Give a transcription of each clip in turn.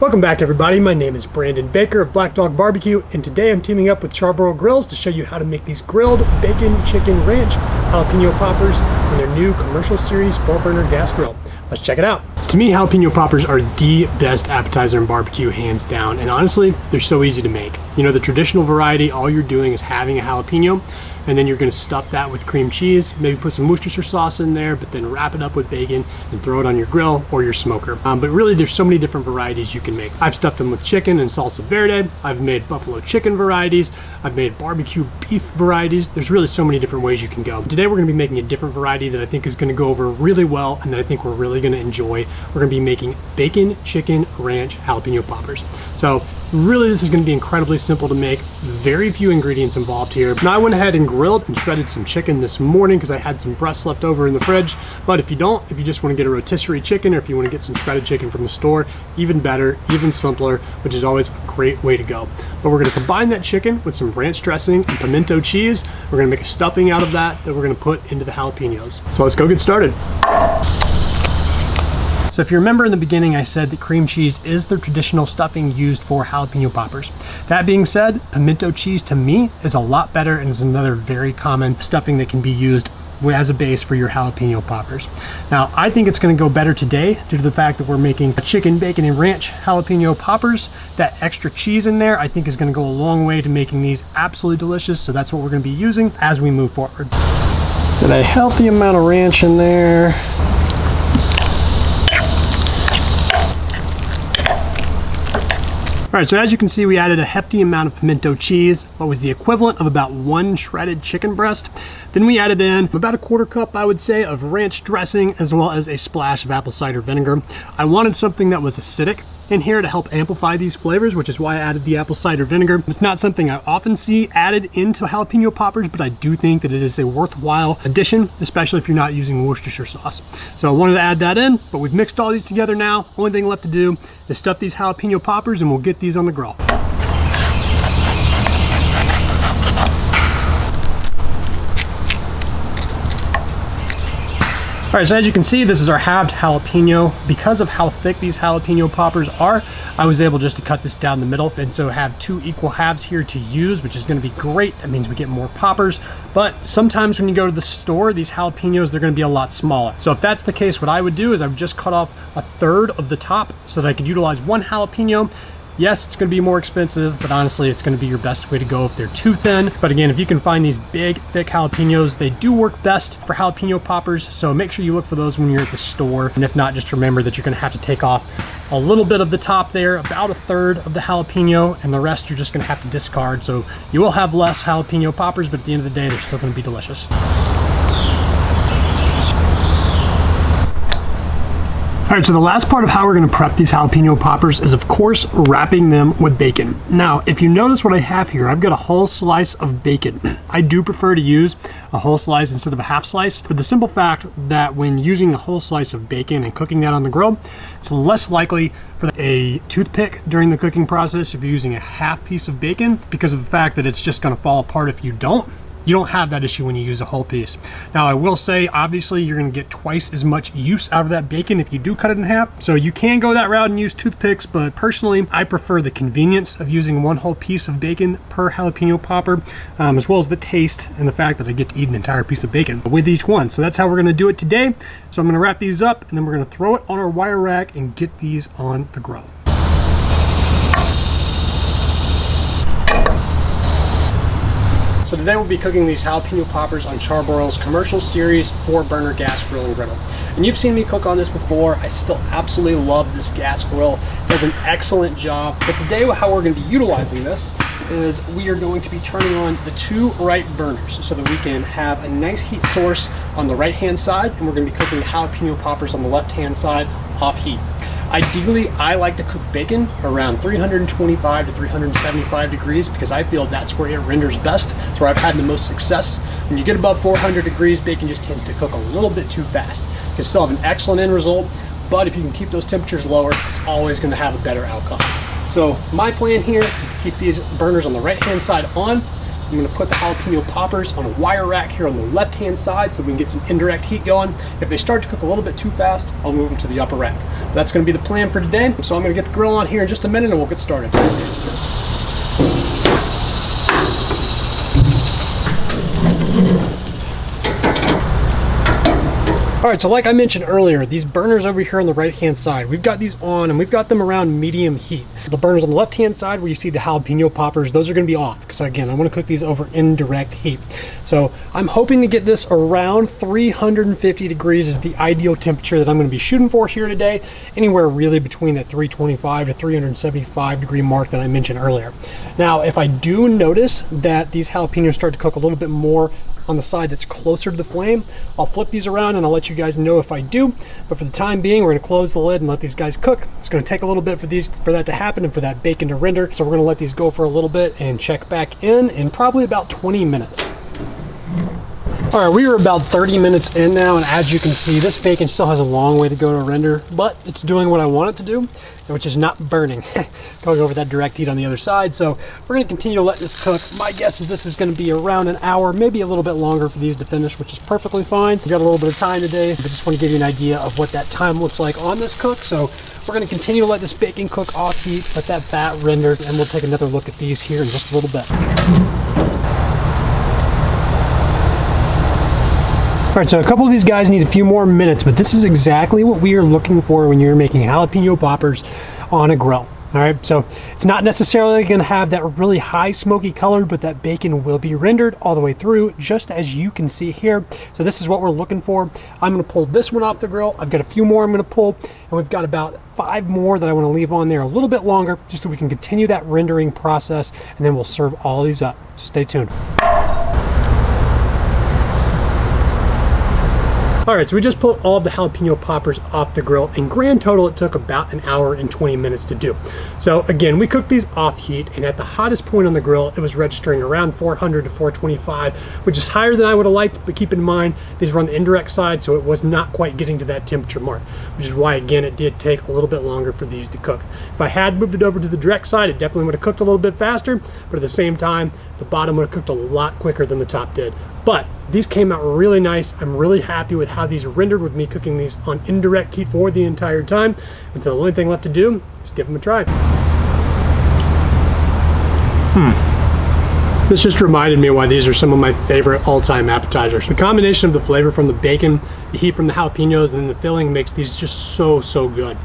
Welcome back everybody, my name is Brandon Baker of Black Dog Barbecue, and today I'm teaming up with Charbroil Grills to show you how to make these grilled bacon chicken ranch jalapeno poppers in their new commercial series 4-burner gas grill. Let's check it out. To me, jalapeno poppers are the best appetizer in barbecue, hands down, and honestly, they're so easy to make. You know, the traditional variety, all you're doing is having a jalapeno, and then you're gonna stuff that with cream cheese, maybe put some Worcestershire sauce in there, but then wrap it up with bacon and throw it on your grill or your smoker. But really, there's so many different varieties you can make. I've stuffed them with chicken and salsa verde. I've made buffalo chicken varieties. I've made barbecue beef varieties. There's really so many different ways you can go. Today, we're gonna be making a different variety that I think is gonna go over really well and that I think we're really gonna enjoy. We're gonna be making bacon chicken ranch jalapeno poppers. So really, this is going to be incredibly simple to make. Very few ingredients involved here. Now, I went ahead and grilled and shredded some chicken this morning because I had some breasts left over in the fridge. But if you don't, if you just want to get a rotisserie chicken, or if you want to get some shredded chicken from the store, even better, even simpler, which is always a great way to go. But we're going to combine that chicken with some ranch dressing and pimento cheese. We're going to make a stuffing out of that we're going to put into the jalapenos. So let's go get started. So if you remember in the beginning, I said that cream cheese is the traditional stuffing used for jalapeno poppers. That being said, pimento cheese to me is a lot better and is another very common stuffing that can be used as a base for your jalapeno poppers. Now, I think it's gonna go better today due to the fact that we're making a chicken, bacon, and ranch jalapeno poppers. That extra cheese in there, I think, is gonna go a long way to making these absolutely delicious. So that's what we're gonna be using as we move forward. Get a healthy amount of ranch in there. All right, so as you can see, we added a hefty amount of pimento cheese, what was the equivalent of about 1 shredded chicken breast. Then we added in about a 1/4 cup, I would say, of ranch dressing, as well as a splash of apple cider vinegar. I wanted something that was acidic in here to help amplify these flavors, which is why I added the apple cider vinegar. It's not something I often see added into jalapeno poppers, but I do think that it is a worthwhile addition, especially if you're not using Worcestershire sauce. So I wanted to add that in, but we've mixed all these together now. Only thing left to do is stuff these jalapeno poppers and we'll get these on the grill. All right, so as you can see, this is our halved jalapeno. Because of how thick these jalapeno poppers are, I was able just to cut this down the middle and so have 2 equal halves here to use, which is gonna be great. That means we get more poppers. But sometimes when you go to the store, these jalapenos, they're gonna be a lot smaller. So if that's the case, what I would do is I would just cut off 1/3 of the top so that I could utilize 1 jalapeno. Yes, it's gonna be more expensive, but honestly, it's gonna be your best way to go if they're too thin. But again, if you can find these big, thick jalapenos, they do work best for jalapeno poppers, so make sure you look for those when you're at the store. And if not, just remember that you're gonna have to take off a little bit of the top there, about 1/3 of the jalapeno, and the rest you're just gonna have to discard. So you will have less jalapeno poppers, but at the end of the day, they're still gonna be delicious. All right, so the last part of how we're gonna prep these jalapeno poppers is, of course, wrapping them with bacon. Now, if you notice what I have here, I've got a whole slice of bacon. I do prefer to use a whole slice instead of a half slice, for the simple fact that when using a whole slice of bacon and cooking that on the grill, it's less likely for a toothpick during the cooking process if you're using a half piece of bacon, because of the fact that it's just gonna fall apart if you don't. You don't have that issue when you use a whole piece. Now, I will say, obviously, you're gonna get twice as much use out of that bacon if you do cut it in half. So you can go that route and use toothpicks, but personally, I prefer the convenience of using 1 whole piece of bacon per jalapeno popper, as well as the taste and the fact that I get to eat an entire piece of bacon with each one. So that's how we're gonna do it today. So I'm gonna wrap these up, and then we're gonna throw it on our wire rack and get these on the grill. So today we'll be cooking these jalapeno poppers on Charbroil's commercial series 4-burner gas grill and griddle. And you've seen me cook on this before. I still absolutely love this gas grill. It does an excellent job. But today, how we're going to be utilizing this is we are going to be turning on the 2 right burners so that we can have a nice heat source on the right-hand side, and we're going to be cooking the jalapeno poppers on the left-hand side off heat. Ideally, I like to cook bacon around 325 to 375 degrees because I feel that's where it renders best. It's where I've had the most success. When you get above 400 degrees, bacon just tends to cook a little bit too fast. You can still have an excellent end result, but if you can keep those temperatures lower, it's always going to have a better outcome. So my plan here is to keep these burners on the right-hand side on, I'm gonna put the jalapeno poppers on a wire rack here on the left-hand side so we can get some indirect heat going. If they start to cook a little bit too fast, I'll move them to the upper rack. But that's gonna be the plan for today. So I'm gonna get the grill on here in just a minute and we'll get started. All right, so like I mentioned earlier, these burners over here on the right-hand side, we've got these on and we've got them around medium heat. The burners on the left-hand side where you see the jalapeno poppers, those are gonna be off because again, I wanna cook these over indirect heat. So I'm hoping to get this around 350 degrees is the ideal temperature that I'm gonna be shooting for here today, anywhere really between that 325 to 375 degree mark that I mentioned earlier. Now, if I do notice that these jalapenos start to cook a little bit more on the side that's closer to the flame, I'll flip these around and I'll let you guys know if I do. But for the time being, we're gonna close the lid and let these guys cook. It's gonna take a little bit for that to happen and for that bacon to render. So we're gonna let these go for a little bit and check back in probably about 20 minutes. All right, we are about 30 minutes in now, and as you can see, this bacon still has a long way to go to render, but it's doing what I want it to do, which is not burning. Going over that direct heat on the other side. So we're gonna continue to let this cook. My guess is this is gonna be around an hour, maybe a little bit longer for these to finish, which is perfectly fine. We got a little bit of time today, but just wanna give you an idea of what that time looks like on this cook. So we're gonna continue to let this bacon cook off heat, let that fat render, and we'll take another look at these here in just a little bit. All right, so a couple of these guys need a few more minutes, but this is exactly what we are looking for when you're making jalapeno poppers on a grill. All right, so it's not necessarily gonna have that really high smoky color, but that bacon will be rendered all the way through, just as you can see here. So this is what we're looking for. I'm gonna pull this one off the grill. I've got a few more I'm gonna pull, and we've got about 5 more that I wanna leave on there a little bit longer, just so we can continue that rendering process, and then we'll serve all these up. So stay tuned. All right, so we just pulled all of the jalapeno poppers off the grill. In grand total, it took about an hour and 20 minutes to do. So again, we cooked these off heat, and at the hottest point on the grill, it was registering around 400 to 425, which is higher than I would have liked, but keep in mind, these were on the indirect side, so it was not quite getting to that temperature mark, which is why, again, it did take a little bit longer for these to cook. If I had moved it over to the direct side, it definitely would have cooked a little bit faster, but at the same time, the bottom would have cooked a lot quicker than the top did. But these came out really nice. I'm really happy with how these rendered with me cooking these on indirect heat for the entire time. And so the only thing left to do is give them a try. This just reminded me why these are some of my favorite all-time appetizers. The combination of the flavor from the bacon, the heat from the jalapenos, and then the filling makes these just so good.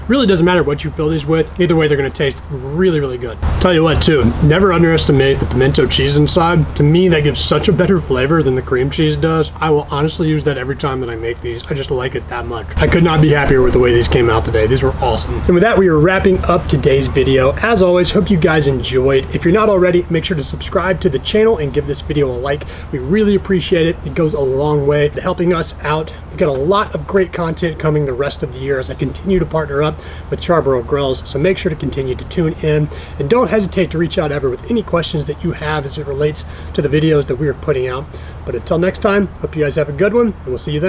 Really doesn't matter what you fill these with. Either way, they're gonna taste really, really good. Tell you what too, never underestimate the pimento cheese inside. To me, that gives such a better flavor than the cream cheese does. I will honestly use that every time that I make these. I just like it that much. I could not be happier with the way these came out today. These were awesome. And with that, we are wrapping up today's video. As always, hope you guys enjoyed. If you're not already, make sure to subscribe to the channel and give this video a like. We really appreciate it. It goes a long way to helping us out. We've got a lot of great content coming the rest of the year as I continue to partner up with Charborough Grills, so make sure to continue to tune in, and don't hesitate to reach out ever with any questions that you have as it relates to the videos that we are putting out. But until next time, hope you guys have a good one, and we'll see you then.